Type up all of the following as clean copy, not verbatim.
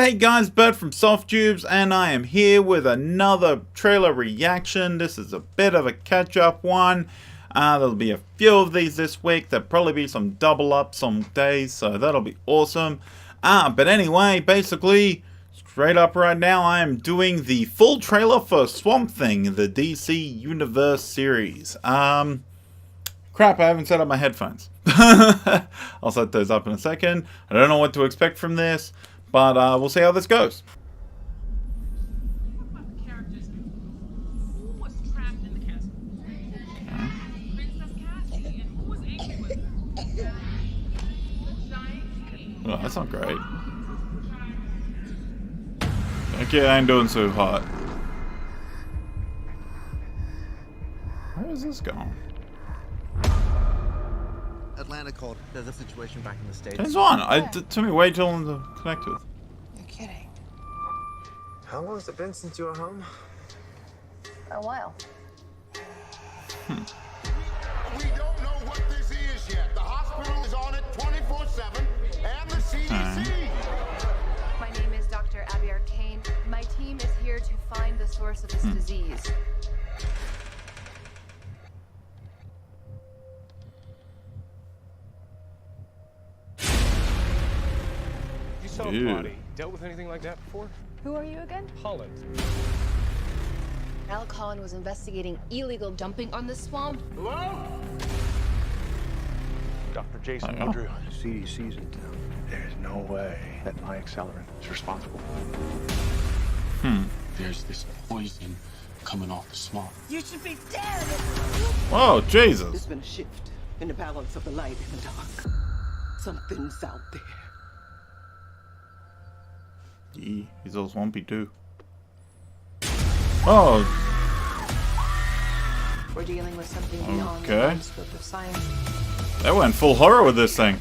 hey guys, Burt from SoftTubes, and I am here with another trailer reaction. This is a bit of a catch-up one. There'll be a few of these this week. There'll probably be some double up some days, so that'll be awesome. But anyway, basically, straight up right now, I am doing the full trailer for Swamp Thing, the DC Universe series. Crap, I haven't set up my headphones. I'll set those up in a second. I don't know what to expect from this, but we'll see how this goes. Oh, that's not great. Okay, I ain't doing so hot. Where is this going? Atlanta called. There's a situation back in the States. It's on. It took me way too long to connect with. You're kidding. How long has it been since you were home? A while. We don't know what this is yet. The hospital is on it 24/7, and the CDC. My name is Dr. Abby Arcane. My team is here to find the source of this disease. You saw a body. Dealt with anything like that before? Who are you again? Holland. Al Collin was investigating illegal dumping on the swamp. Hello? Dr. Jason Woodruw. CDC's in town. There's no way that my accelerant is responsible. There's this poison coming off the swamp. You should be dead! Whoa, Jesus. There's been a shift in the balance of the light and the dark. Something's out there. He's all swampy too. Oh. We're dealing with something beyond the Okay. scope of science. They went full horror with this thing.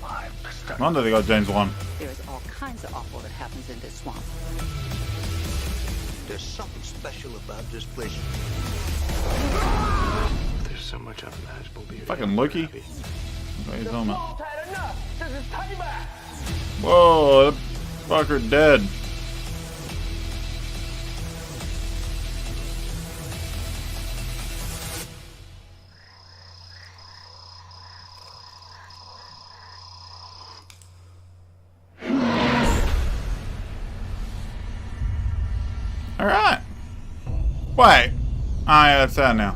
No wonder they got James Wan. There's all kinds of awful that happens in this swamp. There's something special about this place. There's so much unimaginable beauty. Fucking Loki. What are you talking about? Whoa, that fucker dead. Alright. Wait. Yeah, it's out now.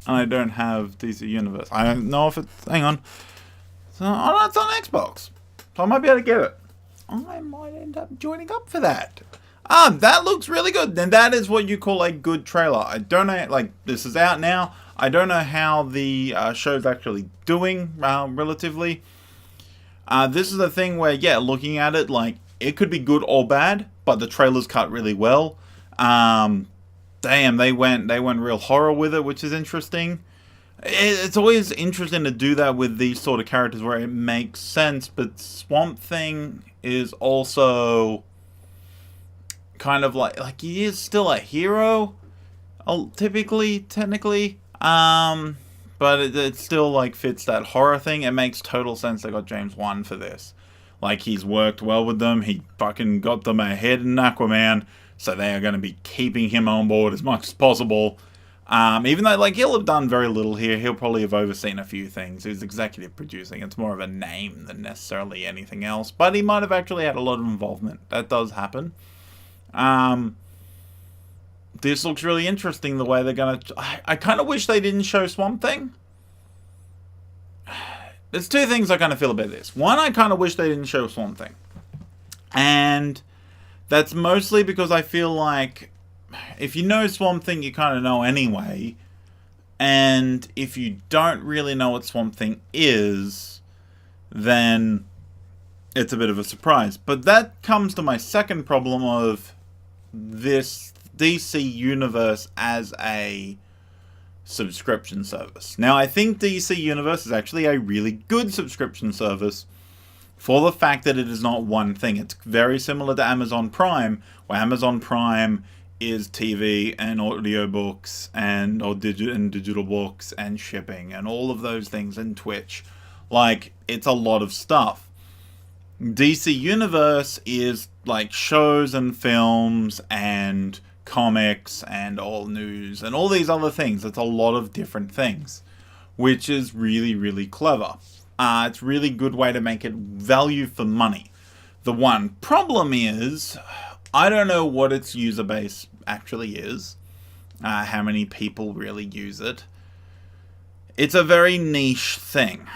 And I don't have DC Universe. I don't know if it's... Hang on. So, oh no, it's on Xbox. So I might be able to get it. I might end up joining up for that. That looks really good. And that is what you call a good trailer. I don't know, like, this is out now. I don't know how the show's actually doing, relatively. This is a thing where, yeah, looking at it, like, it could be good or bad, but the trailer's cut really well. Damn, they went real horror with it, which is interesting. It's always interesting to do that with these sort of characters where it makes sense, but Swamp Thing is also kind of like he is still a hero, technically, but it still like fits that horror thing. It makes total sense they got James Wan for this. Like, he's worked well with them. He fucking got them ahead in Aquaman. So they are going to be keeping him on board as much as possible. Even though, like, he'll have done very little here. He'll probably have overseen a few things. He's executive producing. It's more of a name than necessarily anything else. But he might have actually had a lot of involvement. That does happen. This looks really interesting, the way they're going to... I kind of wish they didn't show Swamp Thing. There's two things I kind of feel about this. One, I kind of wish they didn't show Swamp Thing. And that's mostly because I feel like if you know Swamp Thing, you kind of know anyway. And if you don't really know what Swamp Thing is, then it's a bit of a surprise. But that comes to my second problem of this DC Universe as a subscription service. Now, I think DC Universe is actually a really good subscription service for the fact that it is not one thing. It's very similar to Amazon Prime, where Amazon Prime is TV and audiobooks and digital books and shipping and all of those things, and Twitch. Like, it's a lot of stuff. DC Universe is like shows and films and comics and all news and all these other things. It's a lot of different things, which is really, really clever. It's a really good way to make it value for money. The one problem is, I don't know what its user base actually is, how many people really use it. It's a very niche thing.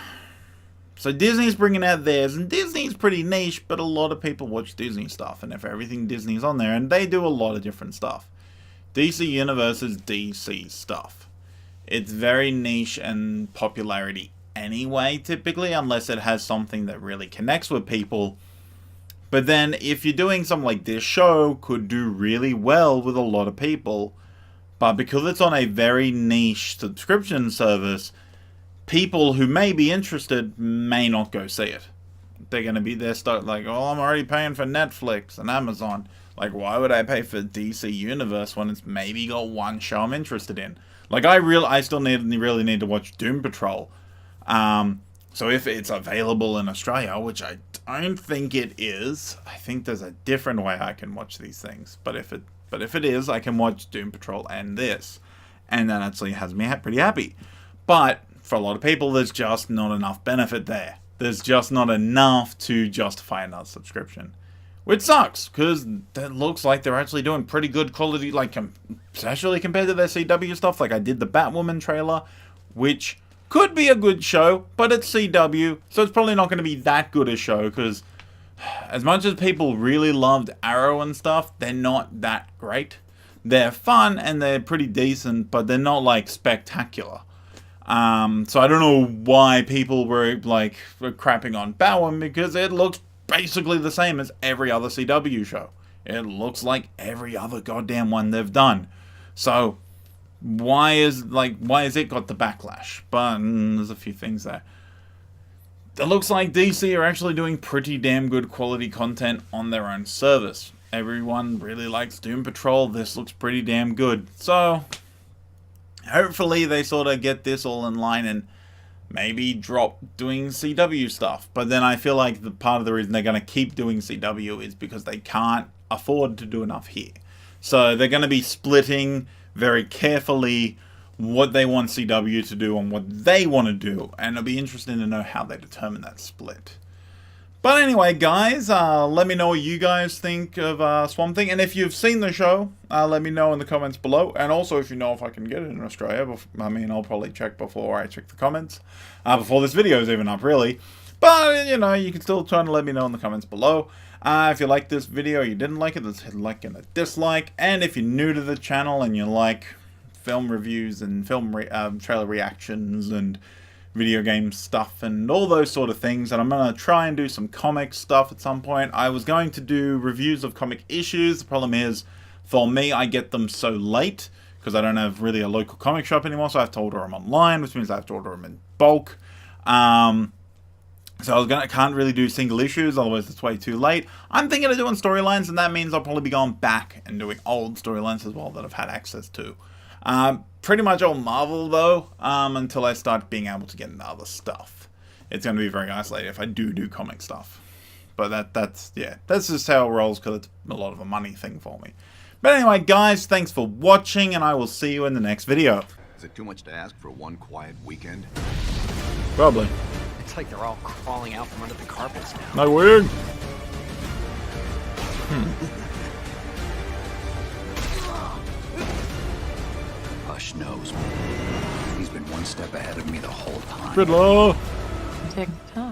So Disney's bringing out theirs, and Disney's pretty niche, but a lot of people watch Disney stuff, and if everything Disney's on there, and they do a lot of different stuff. DC Universe is DC stuff. It's very niche and popularity anyway, typically, unless it has something that really connects with people. But then, if you're doing something like this show, could do really well with a lot of people, but because it's on a very niche subscription service, people who may be interested may not go see it. They're going to be there stuck like, oh, I'm already paying for Netflix and Amazon. Like, why would I pay for DC Universe when it's maybe got one show I'm interested in? Like, I still really need to watch Doom Patrol. So if it's available in Australia, which I don't think it is, I think there's a different way I can watch these things. But if it is, I can watch Doom Patrol and this, and that actually has me pretty happy. But for a lot of people, there's just not enough benefit there. There's just not enough to justify another subscription, which sucks because it looks like they're actually doing pretty good quality, like especially compared to their CW stuff. Like I did the Batwoman trailer, which could be a good show, but it's CW, so it's probably not going to be that good a show, because as much as people really loved Arrow and stuff, they're not that great. They're fun and they're pretty decent, but they're not like spectacular. So I don't know why people were like crapping on Batwoman, because it looks basically the same as every other CW show. It looks like every other goddamn one they've done. So why is it got the backlash? But there's a few things there. It looks like DC are actually doing pretty damn good quality content on their own service. Everyone really likes Doom Patrol. This looks pretty damn good. So hopefully they sort of get this all in line and maybe drop doing CW stuff. But then I feel like the part of the reason they're going to keep doing CW is because they can't afford to do enough here. So they're going to be splitting very carefully what they want CW to do and what they want to do, and it'll be interesting to know how they determine that split. But anyway, guys, let me know what you guys think of Swamp Thing, and if you've seen the show, let me know in the comments below, and also if you know if I can get it in Australia. I mean, I'll probably check before I check the comments, before this video is even up, really. But, you know, you can still try and let me know in the comments below. If you like this video or you didn't like it, let's hit a like and a dislike. And if you're new to the channel and you like film reviews and film trailer reactions and video game stuff and all those sort of things, and I'm going to try and do some comic stuff at some point. I was going to do reviews of comic issues. The problem is, for me, I get them so late because I don't have really a local comic shop anymore, so I have to order them online, which means I have to order them in bulk. So I can't really do single issues, otherwise it's way too late. I'm thinking of doing storylines, and that means I'll probably be going back and doing old storylines as well that I've had access to. Pretty much all Marvel, though, until I start being able to get into other stuff. It's going to be very isolated if I do comic stuff. But that's just how it rolls, because it's a lot of a money thing for me. But anyway, guys, thanks for watching, and I will see you in the next video. Is it too much to ask for one quiet weekend? Probably. It's like they're all crawling out from under the carpets now. Not weird. Hush knows. He's been one step ahead of me the whole time. Good luck. Tick tock.